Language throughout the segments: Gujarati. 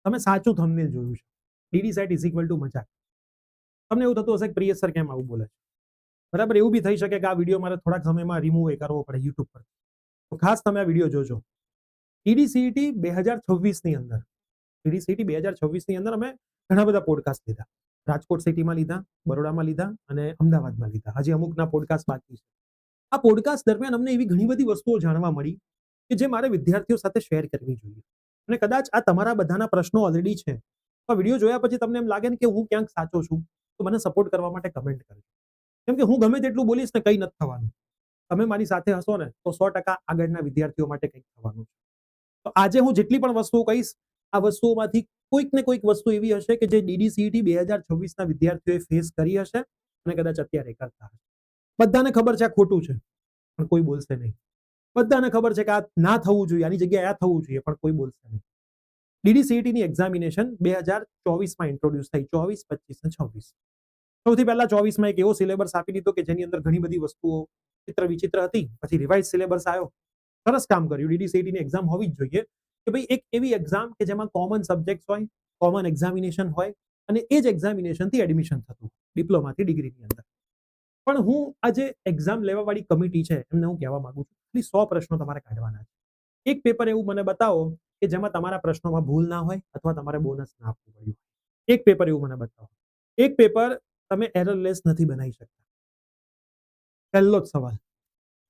તમે સાચું થંબનેલ જોયું છે. DD set is equal to મજાક. તમને એવું થતું હશે કે પ્રિયેશ સર કેમ આવું બોલે છે, બરાબર. એવું બી થઈ શકે કે આ વિડીયો મારે થોડાક સમયમાં રિમૂવ કરવો પડે યુટ્યુબ પર. તો ખાસ તમે આ વિડીયો જોજો. ડીડીસીઈટી 2026 ની અંદર, ડીડીસીઈટી 2026 ની અંદર અમે ઘણા બધા પોડકાસ્ટ લીધા. રાજકોટ સિટીમાં લીધા, બરોડામાં લીધા અને અમદાવાદમાં લીધા. હજી અમુકના પોડકાસ્ટ બાકી છે. આ પોડકાસ્ટ દરમિયાન અમને એવી ઘણી બધી વસ્તુઓ જાણવા મળી કે જે મારે વિદ્યાર્થીઓ સાથે શેર કરવી જોઈએ. અને કદાચ આ તમારા બધાના પ્રશ્નો ઓલરેડી છે. આ વિડીયો જોયા પછી તમને એમ લાગે ને કે હું ક્યાંક સાચો છું, તો મને સપોર્ટ કરવા માટે કમેન્ટ કરજો. કેમ કે હું ગમે તેટલું બોલીશ ને કંઈ નથી થવાનું. તમે મારી સાથે હશો ને તો 100% આગળના વિદ્યાર્થીઓ માટે કંઈક થવાનું છે. તો આજે હું જેટલી પણ વસ્તુઓ કહીશ, આ વસ્તુઓમાંથી કોઈક ને કોઈક વસ્તુ એવી હશે કે જે ડીડીસીઈટી 2026 ના વિદ્યાર્થીઓએ ફેસ કરી હશે અને કદાચ અત્યારે કરતા હશે. બધાને ખબર છે આ ખોટું છે, પણ કોઈ બોલશે નહીં. બધાને ખબર છે કે આ ના થવું જોઈએ, આની જગ્યાએ આ થવું જોઈએ, પણ કોઈ બોલશે નહીં. ડીડીસીઈટી ની એક્ઝામિનેશન 2024માં ઇન્ટ્રોડ્યુસ થઈ, 24, 25 અને 26. સૌથી પહેલા 24માં એક એવો સિલેબસ આપી દીધો કે જેની અંદર ઘણી બધી વસ્તુઓ ચિત્ર વિચિત્ર હતી. પછી રિવાઇઝ સિલેબસ આવ્યો. સરસ કામ કર્યું. ડીડીસીઈટી ની એક્ઝામ હોવી જ જોઈએ કે ભાઈ એક એવી એક્ઝામ કે જેમાં કોમન સબ્જેક્ટ હોય, કોમન એક્ઝામિનેશન હોય અને એ જ એક્ઝામિનેશનથી એડમિશન થતું ડિપ્લોમાથી ડિગ્રીની અંદર. પણ હું આજે એક્ઝામ લેવા વાળી કમિટી છે એમને હું કહેવા માંગુ છું, ખાલી 100 પ્રશ્નો તમારે કાઢવાના છે. એક પેપર એવું મને બતાવો કે જેમાં તમારા પ્રશ્નોમાં ભૂલ ના હોય અથવા તમારે બોનસ ના આપવું પડ્યું. એક પેપર એવું મને બતાવો. એક પેપર તમે એરરલેસ નથી બનાવી શકતા. પહેલો જ સવાલ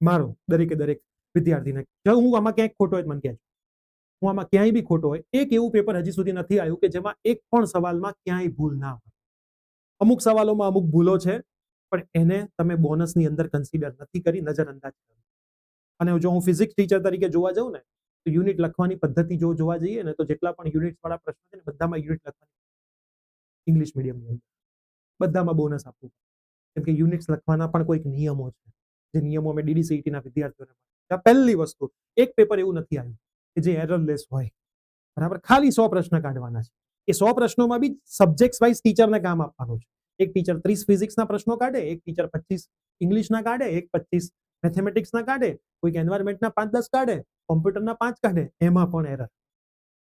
મારો દરેકે દરેક વિદ્યાર્થીને, જો હું આમાં ક્યાંક ખોટો હોય મને કહેજો. હું આમાં ક્યાંય બી ખોટો હોય, એક એવું પેપર હજી સુધી નથી આવ્યું કે જેમાં એક પણ સવાલમાં ક્યાંય ભૂલ ના હોય. અમુક સવાલોમાં અમુક ભૂલો છે, પણ એને તમે બોનસની અંદર કન્સિડર નથી કરી, નજરઅંદાજ કરી. અને જો હું ફિઝિક્સ ટીચર તરીકે જોવા જાઉં ને તો યુનિટ લખવાની પદ્ધતિ જો જોવા જઈએ ને તો જેટલા પણ યુનિટ્સ વાળા પ્રશ્નો છે ને બધામાં યુનિટ લખવાની ઇંગ્લિશ મીડિયમની અંદર બધામાં બોનસ આપવું. કેમ કે યુનિટ્સ લખવાના પણ કોઈક નિયમો છે, જે નિયમો અમે ડીડીસીઈટીના વિદ્યાર્થીઓને મળે. પહેલી વસ્તુ, એક પેપર એવું નથી આવ્યું કે જે એરરલેસ હોય. બરાબર. ખાલી 100 પ્રશ્ન કાઢવાના છે. એ 100 પ્રશ્નોમાં બી સબ્જેક્ટ વાઇઝ ટીચરને કામ આપવાનું છે. એક ટીચર 30 ફિઝિક્સના પ્રશ્નો કાઢે, એક ટીચર 25 ઇંગ્લિશના કાઢે, એક 25 મેથેમેટિક્સના કાઢે, કોઈક એન્વાયરમેન્ટના 5-10 કાઢે, કોમ્પ્યુટરના 5 કાઢે. એમાં પણ એરર.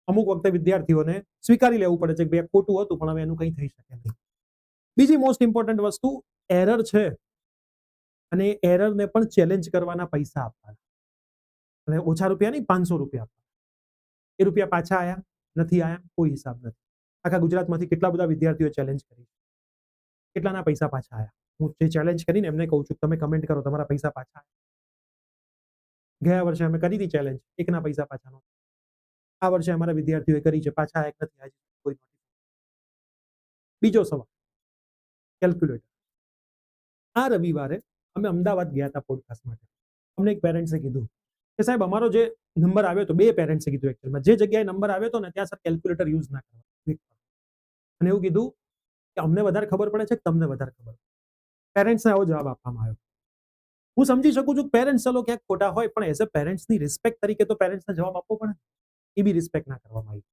અમુક વખતે વિદ્યાર્થીઓને સ્વીકારી લેવું પડે છે કે ભાઈ ખોટું હતું પણ હવે એનું કંઈ થઈ શકે નહીં. બીજી મોસ્ટ ઇમ્પોર્ટન્ટ વસ્તુ એરર છે અને એરરને પણ ચેલેન્જ કરવાના પૈસા આપવાના. અને ઓછા રૂપિયા નહીં, 500 રૂપિયા આપવાના. એ રૂપિયા પાછા આયા નથી આયા કોઈ હિસાબ નથી. આખા ગુજરાતમાંથી કેટલા બધા વિદ્યાર્થીઓએ ચેલેન્જ કરી, કેટલાના પૈસા પાછા આયા. હું જે ચેલેન્જ કરીને એમને કહું છું તમે કમેન્ટ કરો તમારા પૈસા પાછા આયા. ગયા વર્ષે અમે કરી હતી ચેલેન્જ, એકના પૈસા પાછા નહોતા. આ વર્ષે અમારા વિદ્યાર્થીઓએ કરી છે, પાછા આયા નથી આજે કોઈ. બીજો સવાલ, કેલ્ક્યુલેટર. આ રવિવારે અમે અમદાવાદ ગયા હતા પોડકાસ્ટ માટે. અમને એક પેરેન્ટ્સે કીધું કે સાહેબ અમારો જે નંબર આવ્યો તો, બે પેરેન્ટ્સે કીધું એકચ્યુઅલમાં, જે જગ્યાએ નંબર આવ્યો હતો ને ત્યાં સર કેલ્ક્યુલેટર યુઝ ના કરવા. અને એવું કીધું કે અમને વધારે ખબર પડે છે કે તમને વધારે ખબર પડે. પેરેન્ટ્સને આવો જવાબ આપવામાં આવ્યો. હું સમજી શકું છું કે પેરેન્ટ્સ ચલો ક્યાંક ખોટા હોય, પણ એઝ અ પેરેન્ટ્સની રિસ્પેક્ટ તરીકે તો પેરેન્ટ્સને જવાબ આપવો પડે. એ બી રિસ્પેક્ટ ના કરવામાં આવી.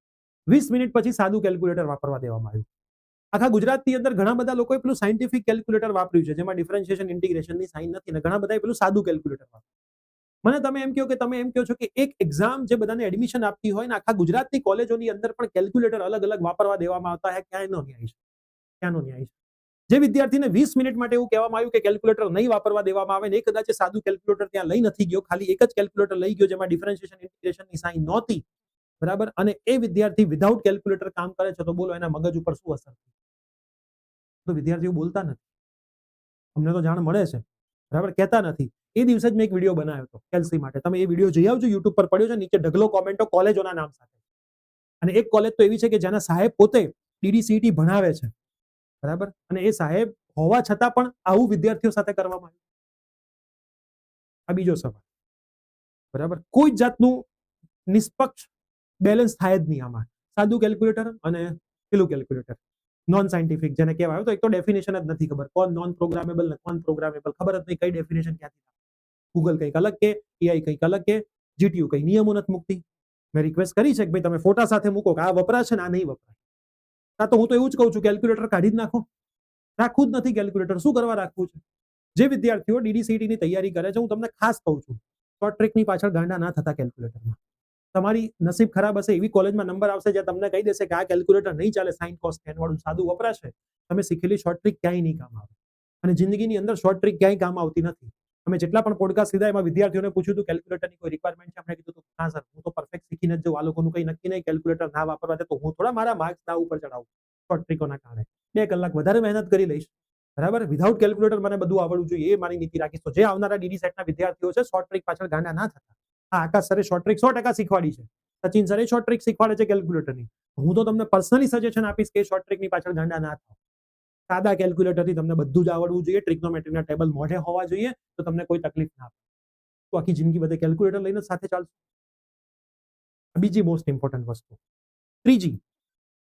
20 મિનિટ પછી સાદું કેલ્ક્યુલેટર વાપરવા દેવામાં આવ્યું. આખા ગુજરાતની અંદર ઘણા બધા લોકોએ પેલું સાયન્ટિફિક કેલ્ક્યુલેટર વાપર્યું છે, જેમાં ડિફરન્શિએશન ઇન્ટિગ્રેશનની સાઇન નથી, અને ઘણા બધાએ પેલું સાદું કેલ્ક્યુલેટર વાપર્યું. મને તમે એમ કહો કે તમે એમ કહો છો કે એક એક્ઝામ જે બધાને એડમિશન આપતી હોય ને આખા ગુજરાતની કોલેજોની અંદર પણ કેલ્ક્યુલેટર અલગ અલગ વાપરવા દેવામાં આવતા હોય, ક્યાંનો ન્યાય છે? ક્યાંનો ન્યાય છે? જે વિદ્યાર્થીને 20 મિનિટ માટે એવું કહેવામાં આવ્યું કે કેલ્ક્યુલેટર નહીં વાપરવા દેવામાં આવે ને એ કદાચ સાદું કેલ્ક્યુલેટર ત્યાં લઈ નથી ગયો, ખાલી એક જ કેલ્ક્યુલેટર લઈ ગયો જેમાં ડિફરન્શિએશન ઇન્ટિગ્રેશનની સાઇન નહોતી, બરાબર, અને એ વિદ્યાર્થી વિધાઉટ કેલ્ક્યુલેટર કામ કરે છે, તો બોલો એના મગજ ઉપર શું અસર? તો વિદ્યાર્થીઓ બોલતા નથી. અમને તો જાણ મળે છે, બરાબર, કહેતા નથી. એ દિવસે જ મેં એક વિડીયો બનાવ્યો હતો કેલ્સી માટે. તમે એ વિડીયો જોઈ આવજો, યુટ્યુબ પર પડ્યો છે, નીચે ઢગલો કોમેન્ટો કોલેજોના નામ સાથે. અને એક કોલેજ તો એવી છે કે જેના સાહેબ પોતે ડીડીસીઈટી ભણાવે છે, બરાબર, અને એ સાહેબ હોવા છતાં પણ આવું વિદ્યાર્થીઓ સાથે કરવામાં આવ્યું. આ બીજો સવાલ, બરાબર. કોઈ જાતનું નિષ્પક્ષ બેલેન્સ થાય જ નહીં આમાં. સાદું કેલ્ક્યુલેટર અને પેલું કેલ્ક્યુલેટર નોન સાયન્ટિફિક જેને કહેવાય. તો એક તો ડેફિનેશન જ નથી ખબર, કોણ નોન પ્રોગ્રામેબલ ને કોણ પ્રોગ્રામેબલ ખબર જ નહીં, કઈ ડેફિનેશન ક્યાંથી. ગૂગલ કંઈક અલગ કે, એઆઈ કંઈક અલગ કે, જીટીયુ કંઈ નિયમો નથી મૂકતી. મેં રિક્વેસ્ટ કરી છે કે ભાઈ તમે ફોટા સાથે મૂકો કે આ વપરાશે ને આ નહીં વપરાય. તો હું તો એવું જ કહું છું કેલ્ક્યુલેટર કાઢી જ નાખો. રાખવું જ નથી કેલ્ક્યુલેટર, શું કરવા રાખવું છે? જે વિદ્યાર્થીઓ ડીડીસીઈટી ની તૈયારી કરે છે, હું તમને ખાસ કહું છું, શોર્ટ ટ્રેકની પાછળ ગાંડા ના થતા કેલ્ક્યુલેટરમાં. તમારી નસીબ ખરાબ હશે એવી કોલેજમાં નંબર આવશે જ્યાં તમને કહી દેશે કે આ કેલ્ક્યુલેટર નહીં ચાલે, સાઇન કોસ ટેન વાળું સાદું વપરાશે, તમે શીખેલી શોર્ટ ટ્રીક ક્યાંય નહીં કામ આવે. અને જિંદગીની અંદર શોર્ટ ટ્રીક ક્યાંય કામ આવતી નથી. અમે જેટલા પણ પોડકાસ્ટ લીધા એમાં વિદ્યાર્થીઓને પૂછ્યું હતું કેલ્ક્યુલેટરની કોઈ રિક્વાયરમેન્ટ છે, આપણે કીધું હતું હા સર, હું તો પરફેક્ટ શીખીને જ જાઉં, આ લોકોનું કંઈ નક્કી નહીં કેલ્ક્યુલેટર ના વાપરવા દે તો હું થોડા મારા માર્ક્સ ના ઉપર ચડાવું શોર્ટ ટ્રીકોના કારણે. 2 કલાક વધારે મહેનત કરી લઈશ, બરાબર. વિધાઉટ કેલ્ક્યુલેટર મને બધું આવડવું જોઈએ એ મારી નીતિ રાખીશ. તો જે આવનારા ડીડી સેટના વિદ્યાર્થીઓ છે શોર્ટ ટ્રીક પાછળ ગાંડા ના થતા. હા, આકાશ સરે શોર્ટ ટ્રીક 100% શીખવાડી છે, સચિન સરે શોર્ટ ટ્રીક શીખવાડે છે કેલ્ક્યુલેટરની. હું તો તમને પર્સનલી સજેશન આપીશ કે શોર્ટ ટ્રીકની પાછળ ગાંડા ના થાવ. સાદા કેલ્ક્યુલેટરથી તમને બધું જ આવડવું જોઈએ, ટ્રિગ્નોમેટ્રીના ટેબલ મોઢે હોવા જોઈએ, તો તમને કોઈ તકલીફ ના પડે. તો આખી જિંદગી બધે કેલ્ક્યુલેટર લઈને સાથે ચાલશે. બીજી મોસ્ટ ઇમ્પોર્ટન્ટ વસ્તુ. ત્રીજી,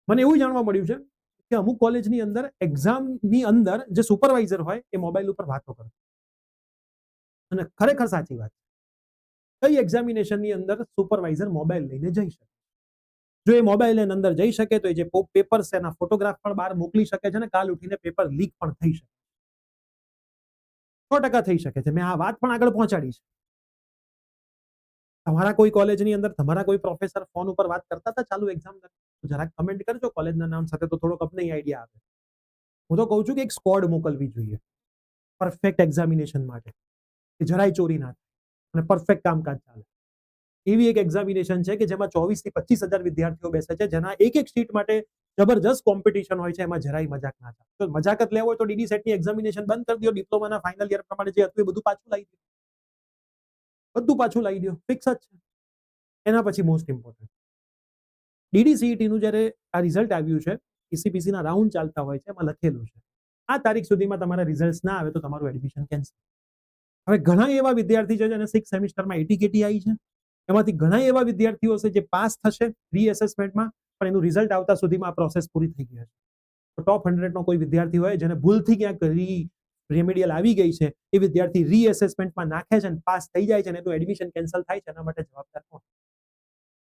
મને એવું જાણવા મળ્યું છે કે અમુક કોલેજની અંદર એક્ઝામની અંદર જે સુપરવાઇઝર હોય એ મોબાઈલ ઉપર વાતો કરે. અને ખરેખર સાચી વાત. કઈ એક્ઝામિનેશનની અંદર સુપરવાઇઝર મોબાઈલ લઈને જઈ શકે? જો એ મોબાઈલ લઈને અંદર જઈ શકે તો એ જે પેપર છે એના ફોટોગ્રાફ પણ બહાર મોકલી શકે છે ને કાલ ઉઠીને પેપર લીક પણ થઈ શકે. 100% થઈ શકે છે. મેં આ વાત પણ આગળ પહોંચાડી છે. તમારા કોઈ કોલેજની અંદર તમારા કોઈ પ્રોફેસર ફોન ઉપર વાત કરતા હતા ચાલુ એક્ઝામ દરમિયાન? જરાક કમેન્ટ કરજો કોલેજના નામ સાથે, તો થોડોક અમને આઈડિયા આવે. હું તો કહું છું કે એક સ્કોડ મોકલવી જોઈએ પરફેક્ટ એક્ઝામિનેશન માટે, કે જરાય ચોરી ના થાય અને પરફેક્ટ કામકાજ ચાલે. એવી એક એક્ઝામિનેશન છે કે જેમાં 24 થી 25,000 વિદ્યાર્થીઓ બેસે છે, જેના એક એક સીટ માટે જબરજસ્ત કોમ્પિટિશન હોય છે. એમાં જરાય મજાક ના થાય. તો મજાક જ લેવો હોય તો ડીડી સેટની એક્ઝામિનેશન બંધ કરી દો. ડિપ્લોમાના ફાઇનલ યર પ્રમાણે જે હતું એ બધું પાછું લાવી દો. બધું પાછું લાવી દો, ફિક્સ જ છે. એના પછી મોસ્ટ ઇમ્પોર્ટન્ટ, ડીડીસીઈટીનું જ્યારે આ રિઝલ્ટ આવ્યું છે, ઈસીપીસીના રાઉન્ડ ચાલતા હોય છે, એમાં લખેલું છે આ તારીખ સુધીમાં તમારા રિઝલ્ટ ના આવે તો તમારું એડમિશન કેન્સલ. હવે ઘણા એવા વિદ્યાર્થી છે જેને 6 સેમિસ્ટરમાં એટીકેટી આવી છે. એમાંથી ઘણા એવા વિદ્યાર્થીઓ છે જે પાસ થશે રીએસેસમેન્ટમાં, પણ એનું રિઝલ્ટ આવતા સુધીમાં આ પ્રોસેસ પૂરી થઈ ગઈ છે. તો ટોપ 100નો કોઈ વિદ્યાર્થી હોય જેને ભૂલથી ક્યાંક રેમેડિયલ આવી ગઈ છે, એ વિદ્યાર્થી રીએસેસમેન્ટમાં નાખે છે અને પાસ થઈ જાય છે અને એનું એડમિશન કેન્સલ થાય છે, એના માટે જવાબદાર કોણ?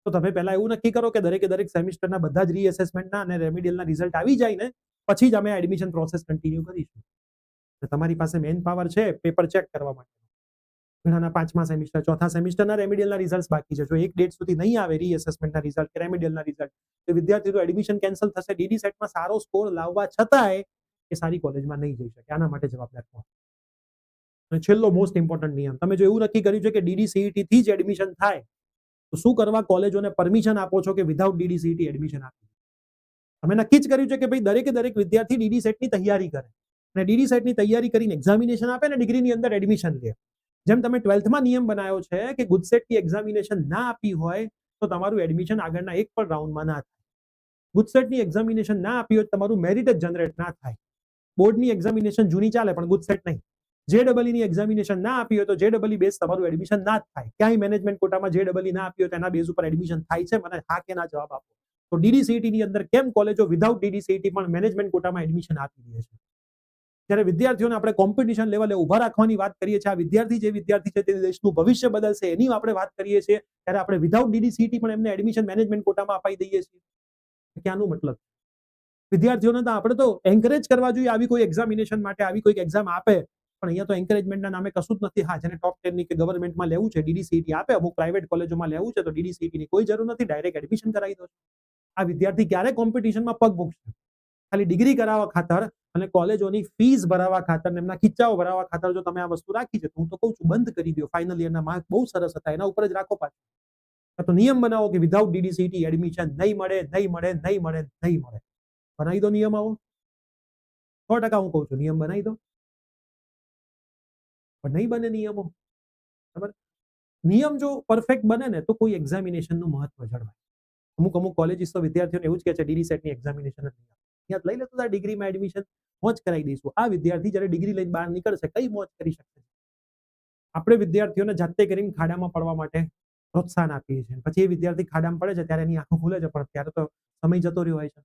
તો તમે પહેલા એવું નક્કી કરો કે દરેક સેમિસ્ટરના બધા જ રીએસેસમેન્ટના અને રેમેડિયલના રિઝલ્ટ આવી જાય ને પછી જ અમે એડમિશન પ્રોસેસ કન્ટિન્યુ કરીશું. તમારી પાસે મેન પાવર છે પેપર ચેક કરવા માટે. ઘણાના 5મા સેમિસ્ટર 4થા સેમિસ્ટરના રેમેડિયલના રિઝલ્ટ બાકી છે. જો એક ડેટ સુધી નહીં આવે રીએસેસમેન્ટના રિઝલ્ટ કે રેમેડિયલના રિઝલ્ટ, તો વિદ્યાર્થીનું એડમિશન કેન્સલ થશે. ડીડી સેટમાં સારો સ્કોર લાવવા છતાંય એ સારી કોલેજમાં નહીં જઈ શકે. આના માટે જવાબદાર કોણ? અને છેલ્લો મોસ્ટ ઇમ્પોર્ટન્ટ નિયમ, તમે જો એવું નક્કી કર્યું છે કે ડીડીસીઈટી થી જ એડમિશન થાય, તો શું કરવા કોલેજોને પરમિશન આપો છો કે વિધાઉટ ડીડીસીઈટી એડમિશન આપો? તમે નક્કી જ કર્યું છે કે ભાઈ દરેક વિદ્યાર્થી ડીડી સેટની તૈયારી કરે અને ડીડી સેટની તૈયારી કરીને એક્ઝામિનેશન આપે ને ડિગ્રીની અંદર એડમિશન લે. જેમ તમે 12થમાં નિયમ બનાવ્યો છે કે ગુજસેટની એક્ઝામિનેશન ના આપી હોય તો તમારું એડમિશન આગળના એક પણ રાઉન્ડમાં ના થાય. ગુજસેટની એક્ઝામિનેશન ના આપી હોય તમારું મેરિટ જ જનરેટ ના થાય. બોર્ડની એક્ઝામિનેશન જૂની ચાલે પણ ગુજસેટ નહીં. જેડબલઈની એક્ઝામિનેશન ના આપી હોય તો જેડબલઈ બેઝ તમારું એડમિશન ના જ થાય. ક્યાંય મેનેજમેન્ટ કોટામાં જેડબલઈ ના આપી હોય તો એના બેઝ ઉપર એડમિશન થાય છે? મને હા કે ના જવાબ આપો. તો ડીડીસીઈટી ની અંદર કેમ કોલેજો વિધાઉટ ડીડીસીઈટી પણ મેનેજમેન્ટ કોટામાં એડમિશન આપી દે છે? જ્યારે વિદ્યાર્થીઓને આપણે કોમ્પિટિશન લેવલે ઉભા રાખવાની વાત કરીએ છીએ, આ વિદ્યાર્થી જે વિદ્યાર્થી છે તે દેશનું ભવિષ્ય બદલશે એની આપણે વાત કરીએ છીએ, ત્યારે આપણે વિધાઉટ ડીડીસીઈટી પણ એમને એડમિશન મેનેજમેન્ટ કોટામાં અપાઈ દઈએ છીએ. ક્યાંનું મતલબ? વિદ્યાર્થીઓને તો આપણે તો એન્કરેજ કરવા જોઈએ આવી કોઈ એક્ઝામિનેશન માટે, આવી કોઈ એક્ઝામ આપે, પણ અહીંયા તો એન્કરેજમેન્ટના નામે કશું જ નથી. હા, જેને ટોપ 10 ની કે ગવર્મેન્ટમાં લેવું છે ડીડીસીઈટી આપે, અમુક પ્રાઇવેટ કોલેજોમાં લેવું છે તો ડીડીસીઈટી ની કોઈ જરૂર નથી, ડાયરેક્ટ એડમિશન કરાવી દો. આ વિદ્યાર્થી ક્યારે કોમ્પિટિશનમાં પગ મૂકશે? ખાલી ડિગ્રી કરાવવા ખાતર અને કોલેજોની ફીસ ભરાવવા ખાતર, એમના ખીચાઓ ભરાવવા ખાતર જો તમે આ વસ્તુ રાખી છે, તો હું તો કહું છું બંધ કરી દો. ફાઇનલ યરના માર્ક બહુ સરસ હતા, એના ઉપર જ રાખો પાછું. તો નિયમ બનાવો કે વિધાઉટ ડીડીસીઈટી એડમિશન નહીં મળે, નહીં મળે, નહીં મળે, નહીં મળે. બનાવી દો નિયમ આવો. 100% હું કહું છું નિયમ બનાવી દો. પણ નહીં બને નિયમો, બરાબર. નિયમ જો પરફેક્ટ બને ને તો કોઈ એક્ઝામિનેશનનું મહત્વ જળવાય. અમુક કોલેજીસ તો વિદ્યાર્થીઓને એવું જ કહે છે ડીડી સેટની એક્ઝામિનેશન જ નહીં લઈ લે તો તારે ડિગ્રીમાં એડમિશન મોજ કરાવી દઈશું. આ વિદ્યાર્થી જ્યારે ડિગ્રી લઈને બહાર નીકળશે કઈ મોજ કરી શકશે? આપણે વિદ્યાર્થીઓને જાતે કરીને ખાડામાં પડવા માટે પ્રોત્સાહન આપીએ છીએ. પછી એ વિદ્યાર્થી ખાડામાં પડે છે ત્યારે એની આંખો ખુલે છે, પણ ત્યારે તો સમય જતો રહ્યો હોય છે.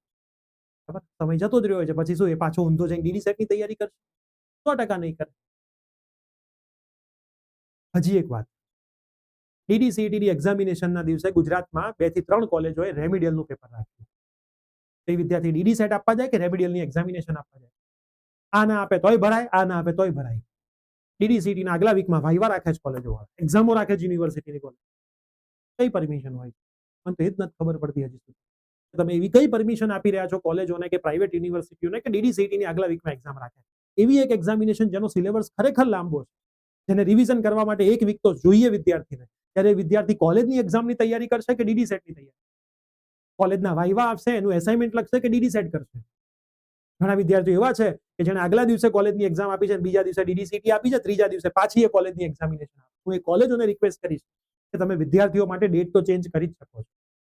બરાબર, સમય જતો જ રહ્યો હોય છે. પછી શું એ પાછો ઊંધો જઈને ડીડી સેટની તૈયારી કરશે? 100% નહીં કરે. હજી એક વાત, ડીડીસીઈટી એક્ઝામિનેશનના દિવસે ગુજરાતમાં 2 થી 3 કોલેજોએ રેમેડિયલનું પેપર રાખ્યું. એ વિદ્યાર્થી ડીડી સેટ આપવા જાય કે રેમેડિયલની એક્ઝામિનેશન આપવા જાય? આ ના આપે તોય ભરાય, આ ના આપે તોય ભરાય. ડીડીસીઈટીના આગલા વીકમાં વાઇવા રાખે છે કોલેજો વાળા, એક્ઝામો રાખે છે યુનિવર્સિટીની કોલેજ. કઈ પરમિશન હોય છે? મને તો એ જ નથી ખબર પડતી હજી સુધી. તમે એવી કઈ પરમિશન આપી રહ્યા છો કોલેજોને કે પ્રાઇવેટ યુનિવર્સિટીઓને કે DDCET ની આગલા વીકમાં એક્ઝામ રાખે? એવી એક એક્ઝામિનેશન જેનો સિલેબસ ખરેખર લાંબો છે, જેને રિવિઝન કરવા માટે એક વીક તો જોઈએ વિદ્યાર્થીને. ત્યારે વિદ્યાર્થી કોલેજની એક્ઝામની તૈયારી કરશે કે DD-SET ની તૈયારી? કોલેજના વાઇવા આપશે, એનું એસાઇનમેન્ટ લખશે કે DD-SET કરશે? ઘણા વિદ્યાર્થીઓ એવા છે કે જેને આગલા દિવસે કોલેજની એક્ઝામ આપી છે, બીજા દિવસે DD-CET આપી છે, ત્રીજા દિવસે પાછી એ કોલેજની એક્ઝામિનેશન આપે. હું એ કોલેજોને રિક્વેસ્ટ કરીશ કે તમે વિદ્યાર્થીઓ માટે ડેટ તો ચેન્જ કરી જ શકો છો.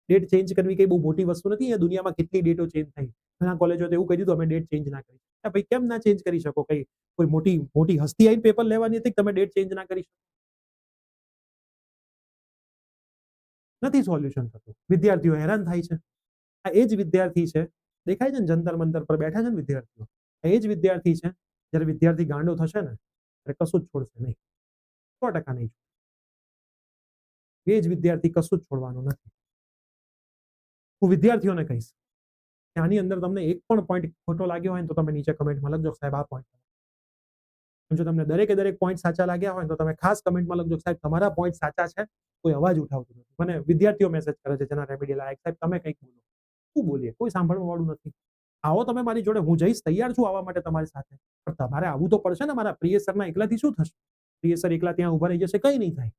ડેટ ચેન્જ કરવી કઈ બહુ મોટી વસ્તુ નથી. એ દુનિયામાં કેટલી ડેટો ચેન્જ થઈ. ઘણા કોલેજો તો એવું કહી દીધું અમે ડેટ ચેન્જ ના કરી. ભાઈ કેમ ના ચેન્જ કરી શકો? કઈ કોઈ મોટી મોટી હસ્તી આવીને પેપર લેવાની હતી કે તમે ડેટ ચેન્જ ના કરી શકો? નથી સોલ્યુશન થતું. વિદ્યાર્થીઓ હેરાન થાય છે. આ એ જ વિદ્યાર્થી છે, દેખાય છે ને જંતર મંતર પર બેઠા છે ને વિદ્યાર્થીઓ, એ જ વિદ્યાર્થી છે જ્યારે વિદ્યાર્થી ગાંડો થશે ને ત્યારે કશું જ છોડશે નહીં. 100% નહીં. એ જ વિદ્યાર્થી કશું જ છોડવાનો નથી. હું વિદ્યાર્થીઓને કહીશ કે આની અંદર તમને એક પણ પોઈન્ટ ખોટો લાગ્યો હોય ને તો તમે નીચે કમેન્ટમાં લખજો સાહેબ આ પોઈન્ટ. જો તમને દરેકે દરેક પોઈન્ટ સાચા લાગ્યા હોય તો તમે ખાસ કમેન્ટમાં લખજો સાહેબ તમારા પોઈન્ટ સાચા છે, કોઈ અવાજ ઉઠાવતું નથી. મને વિદ્યાર્થીઓ મેસેજ કરે છે જેના રેમેડિયલ આયા સાહેબ તમે કંઈક બોલો. શું બોલીએ? કોઈ સાંભળવા વાળું નથી. આવો તમે મારી જોડે, હું જઈશ, તૈયાર છું આવવા માટે તમારી સાથે. પણ તમારે આવવું તો પડશે ને. મારા પ્રિય સરના એકલાથી શું થશે? પ્રિય સર એકલા ત્યાં ઉભા રહી જશે, કંઈ નહીં થાય.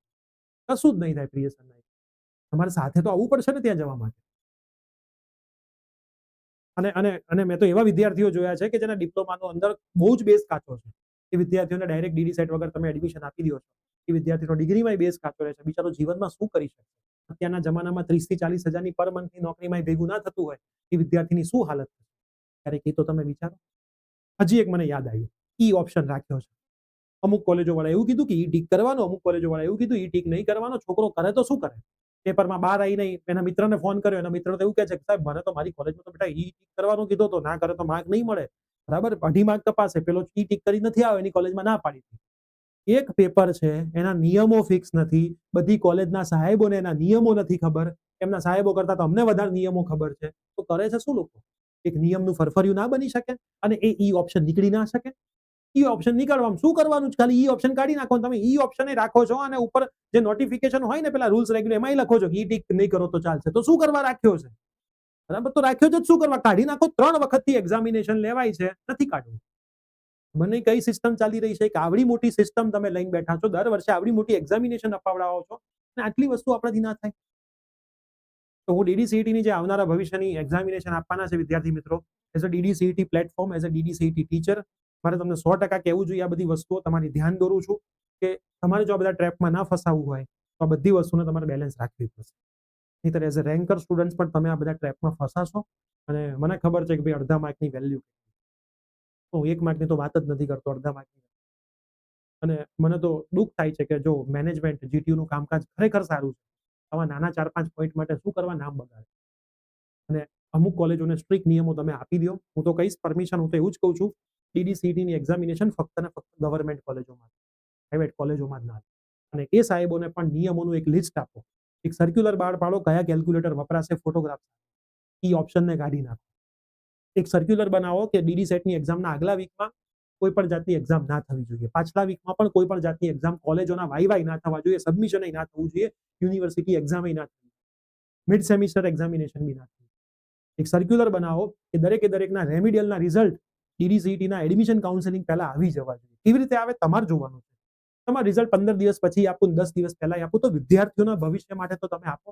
કશું જ નહીં થાય પ્રિય સરના. તમારે સાથે તો આવવું પડશે ને ત્યાં જવા માટે. અને અને અને મેં તો એવા વિદ્યાર્થીઓ જોયા છે કે જેના ડિપ્લોમાનો અંદર બહુ જ બેઝ કાચો છે. એ વિદ્યાર્થીઓને ડાયરેક્ટ DD-SET વગર તમે એડમિશન આપી દો છો. એ વિદ્યાર્થીનો ડિગ્રીમાં બેઝ કાચો રહે છે. બિચારો જીવનમાં શું કરી શકે? અત્યારના જમાનામાં 30 થી 40 હજારની પર મંથની નોકરીમાં ભેગું ના થતું હોય, એ વિદ્યાર્થીની શું હાલત થશે? ક્યારેક એ તો તમે વિચારો. હજી એક મને યાદ આવ્યું, ઈ ઓપ્શન રાખ્યો છે. અમુક કોલેજો વાળા એવું કીધું કે ઈ ટીક કરવાનો, અમુક કોલેજો વાળા એવું કીધું ઈ ટીક નહીં કરવાનો. છોકરો કરે તો શું કરે? પેપરમાં બહાર આવી નહીં, એના મિત્રને ફોન કર્યો, એના મિત્ર તો એવું કહે છે કે સાહેબ મને તો મારી કોલેજમાં તો બેટા ઈ ટીક કરવાનું કીધું તો ના કરે તો માર્ક નહીં મળે. બરાબર, 2.5 માર્ક તપાસે, પેલો ઈ ટીક કરી નથી આવ્યો, એની કોલેજમાં ના પાડી. એક પેપર છે, એના નિયમો ફિક્સ નથી. બધી કોલેજના સાહેબોને એના નિયમો નથી ખબર. એમના સાહેબો કરતા તો અમને વધારે નિયમો ખબર છે. તો કરે છે શું લોકો? એક નિયમનું ફરફરિયું ના બની શકે અને એ ઈ ઓપ્શન નીકળી ના શકે? ઈ ઓપ્શન નીકળવામાં શું કરવાનું છે? ખાલી ઈ ઓપ્શન કાઢી નાખો. તમે ઈ ઓપ્શન રાખો છો અને ઉપર જે નોટિફિકેશન હોય ને પેલા રૂલ્સ રેગ્યુલેશન એમાં લખો છો કે ઈ ટીક નહીં કરો તો ચાલશે. તો શું કરવા રાખ્યો છે? બરાબર, તો રાખ્યો છે શું કરવા? કાઢી નાખો. 3 વખતથી એક્ઝામિનેશન લેવાય છે, નથી કાઢવું. મને કઈ સિસ્ટમ ચાલી રહી છે કે આવડી મોટી સિસ્ટમ તમે લઈને બેઠા છો, દર વર્ષે આવડી મોટી એક્ઝામિનેશન અપાવડાવો છો અને આટલી વસ્તુ આપણાથી ના થાય. તો હું DD-CET ની જે આવનારા ભવિષ્યની એક્ઝામિનેશન આપવાના છે વિદ્યાર્થી મિત્રો, as a DD-CET platform, as a DD-CET teacher, મારે તમને 100% કહેવું જોઈએ. આ બધી વસ્તુઓ તમારી ધ્યાન દોરું છું કે તમારે જો આ બધા ટ્રેપમાં ના ફસાવવું હોય તો આ બધી વસ્તુને તમારે બેલેન્સ રાખવી પડશે. નહીંતર એઝ અ રેન્કર સ્ટુડન્ટ પણ તમે આ બધા ટ્રેપમાં ફસાશો અને મને ખબર છે કે ભાઈ અડધા માર્કની વેલ્યુ, હું 1 માર્કની તો વાત જ નથી કરતો, અડધા માર્કની. અને મને તો દુઃખ થાય છે કે જો મેનેજમેન્ટ GTU નું કામકાજ ખરેખર સારું છે, આવા નાના 4-5 પોઈન્ટ માટે શું કરવા નામ બગાડે? અને અમુક કોલેજોને સ્ટ્રિક્ટ નિયમો તમે આપી દો. હું તો કહીશ પરમિશન, હું તો એવું જ કહું છું, DD-CET ની એક્ઝામિનેશન ફક્ત ને ફક્ત ગવર્મેન્ટ કોલેજોમાં, પ્રાઇવેટ કોલેજોમાં જ ના. અને એ સાહેબોને પણ નિયમોનું એક લિસ્ટ આપો, એક સર્ક્યુલર બહાર પાડો કયા કેલ્ક્યુલેટર વપરાશે ફોટોગ્રાફ, ઈ ઓપ્શનને કાઢી નાખો. એક સર્ક્યુલર બનાવો કે DD-SET ની એક્ઝામના આગલા વીકમાં કોઈ પણ જાતની એક્ઝામ ના થવી જોઈએ. પાછલા વીકમાં પણ કોઈ પણ જાતની એક્ઝામ, કોલેજોના વાઇવાય ના થવા જોઈએ, સબમિશન ના થવું જોઈએ, યુનિવર્સિટી એક્ઝામ ના થવી, મિડ સેમિસ્ટર એક્ઝામિનેશન બી ના થવી. એક સર્ક્યુલર બનાવો કે દરેકે દરેકના રેમિડિયલના રિઝલ્ટ DD-CET ના એડમિશન કાઉન્સેલિંગ પહેલા આવી જવા જોઈએ. કેવી રીતે આવે તમારે જોવાનું છે. તમારું રિઝલ્ટ 15 દિવસ પછી આપું, 10 દિવસ પહેલા આપું, તો વિદ્યાર્થીઓના ભવિષ્ય માટે તો તમે આપો.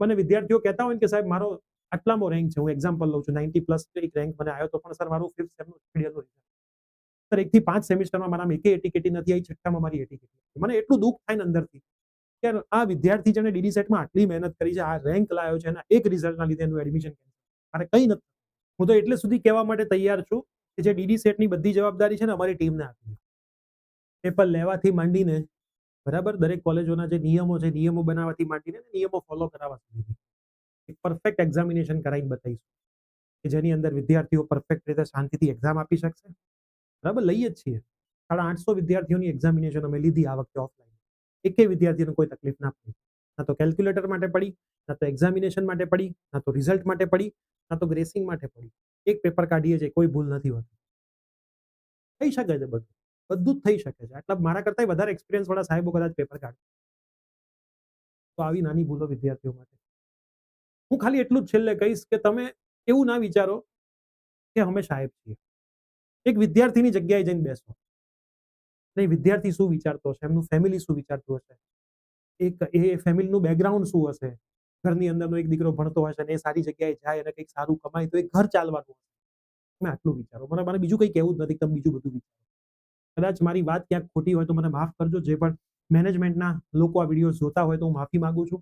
મને વિદ્યાર્થીઓ કહેતા હોય કે સાહેબ મારો આટલામો રેન્ક છે, હું એક્ઝામ્પલ લઉં છું, 90+ એક રેન્ક મને આવ્યો તો પણ સર મારું 5th સેમનું રેમિડિયલનું રિઝલ્ટ, સર 1 થી 5 સેમિસ્ટરમાં મારામાં એકે એટીકેટી નથી આવી, છઠ્ઠામાં મારી એટીકેટી. મને એટલું દુઃખ થાય ને અંદરથી કે આ વિદ્યાર્થી જેને DD-SET માં આટલી મહેનત કરી છે, આ રેન્ક લાવ્યો છે, એના એક રિઝલ્ટના લીધે એનું એડમિશન મારે કંઈ નથી. હું તો એટલે સુધી કહેવા માટે તૈયાર છું કે જે DD-SET ની બધી જવાબદારી છે ને અમારી ટીમને આપી. પેપર લેવાથી માંડીને, બરાબર, દરેક કોલેજોના જે નિયમો છે, નિયમો બનાવવાથી માંડીને નિયમો ફોલો કરાવવા સુધી એક પરફેક્ટ એક્ઝામિનેશન કરાવીને બતાવીશું કે જેની અંદર વિદ્યાર્થીઓ પરફેક્ટ રીતે શાંતિથી એક્ઝામ આપી શકશે. બરાબર, લઈએ જ છીએ. 850 વિદ્યાર્થીઓની એક્ઝામિનેશન અમે લીધી આ વખતે ઓફલાઈન. એકેય વિદ્યાર્થીને કોઈ તકલીફ ના પડી. ના તો કેલ્ક્યુલેટર માટે પડી, ના તો એક્ઝામિનેશન માટે પડી, ના તો રિઝલ્ટ માટે પડી, ના તો ગ્રેસિંગ માટે પડી. એક પેપર કાઢીએ છીએ, કોઈ ભૂલ નથી હોતી. થઈ શકે છે બધું, બધું જ થઈ શકે છે. આટલા મારા કરતા વધારે એક્સપિરિયન્સ વાળા સાહેબો કદાચ પેપર કાઢે. તો આવી નાની ભૂલો વિદ્યાર્થીઓ માટે. હું ખાલી એટલું જ છેલ્લે કહીશ કે તમે એવું ના વિચારો કે અમે સાહેબ છીએ. એક વિદ્યાર્થીની જગ્યાએ જઈને બેસો. નહીં વિદ્યાર્થી શું વિચારતો હશે, એમનું ફેમિલી શું વિચારતું હશે, એ ફેમિલીનું બેકગ્રાઉન્ડ શું હશે, ઘરની અંદરનો એક દીકરો ભણતો હશે અને એ સારી જગ્યાએ જાય અને કંઈક સારું કમાય તો એ ઘર ચાલવાનું હશે. તમે આટલું વિચારો. મને બીજું કંઈ કહેવું જ નથી, તમે બીજું બધું વિચારો. કદાચ મારી વાત ક્યાંક ખોટી હોય તો મને માફ કરજો. જે પણ મેનેજમેન્ટના લોકો આ વિડીયો જોતા હોય તો હું માફી માંગુ છું.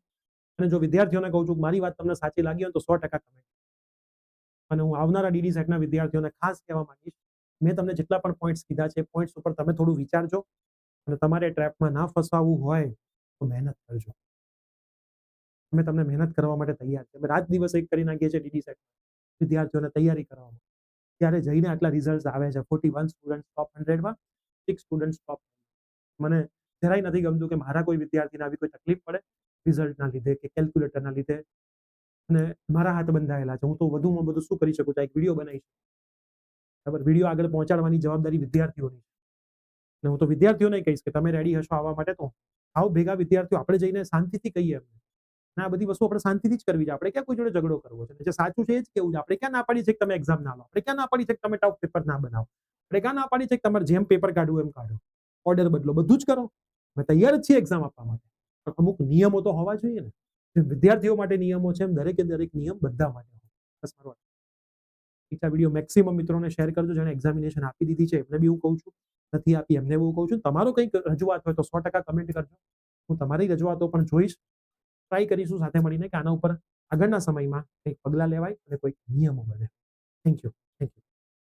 અને જો વિદ્યાર્થીઓને કહું છું કે મારી વાત તમને સાચી લાગી હોય તો 100% કમેન્ટ. અને હું આવનારા ડીડી સેટના વિદ્યાર્થીઓને ખાસ કહેવા માંગીશ, મેં તમને જેટલા પણ પોઈન્ટ્સ કીધા છે, પોઈન્ટ્સ ઉપર તમે થોડું વિચારજો અને તમારે ટ્રેપમાં ના ફસાવવું હોય તો મહેનત કરજો. અમે તમને મહેનત કરવા માટે તૈયાર છીએ. અમે રાત દિવસ એક કરી નાખીએ છીએ ડીડી સેટ વિદ્યાર્થીઓને તૈયારી કરવામાં. ત્યારે જઈને આટલા રિઝલ્ટ આવે છે. 41 સ્ટુડન્ટ ટોપ 100 માં, 6 સ્ટુડન્ટ ટોપ. મને જરાય નથી ગમતું કે મારા કોઈ વિદ્યાર્થીને આવી કોઈ તકલીફ પડે રિઝલ્ટના લીધે કે કેલ્ક્યુલેટરના લીધે. અને મારા હાથ બંધાયેલા છે. હું તો વધુમાં વધુ શું કરી શકું છું? એક વિડીયો બનાવી શકું. બરાબર, વિડીયો આગળ પહોંચાડવાની જવાબદારી વિદ્યાર્થીઓની છે. અને હું તો વિદ્યાર્થીઓને કહીશ કે તમે રેડી હશો આવવા માટે તો આવો ભેગા વિદ્યાર્થીઓ આપણે જઈને શાંતિથી કહીએ એમને. અને આ બધી વસ્તુ આપણે શાંતિથી જ કરવી છે. આપણે ક્યાં કોઈ જોડે ઝઘડો કરવો છે? જે સાચું છે એ જ કેવું છે. આપણે ક્યાં ના પાડી છે કે તમે એક્ઝામ ના લો? આપણે ક્યાં ના પાડી છે કે તમે ટફ પેપર ના બનાવો? આપણે ક્યાં ના પાડી છે કે તમારે જેમ પેપર કાઢવું એમ કાઢો, ઓર્ડર બદલો, બધું જ કરો. અમે તૈયાર જ છીએ એક્ઝામ આપવા માટે. પણ અમુક નિયમો તો હોવા જોઈએ ને. જેમ વિદ્યાર્થીઓ માટે નિયમો છે એમ દરેકે દરેક નિયમ બધા માટે હોય. બસ મારો આ વિડીયો મેક્સિમમ મિત્રોને શેર કરજો જેને એક્ઝામિનેશન આપી દીધી છે એમને બી હું કહું છું, નથી આપી એમને બહુ કહું છું. તમારો કંઈક રજૂઆત હોય તો 100% કમેન્ટ કરજો. હું તમારી રજૂઆતો પણ જોઈશ. ટ્રાય કરીશું સાથે મળીને કે આના ઉપર આગળના સમયમાં કંઈક પગલાં લેવાય અને કોઈક નિયમો બને. Thank you. Thank you.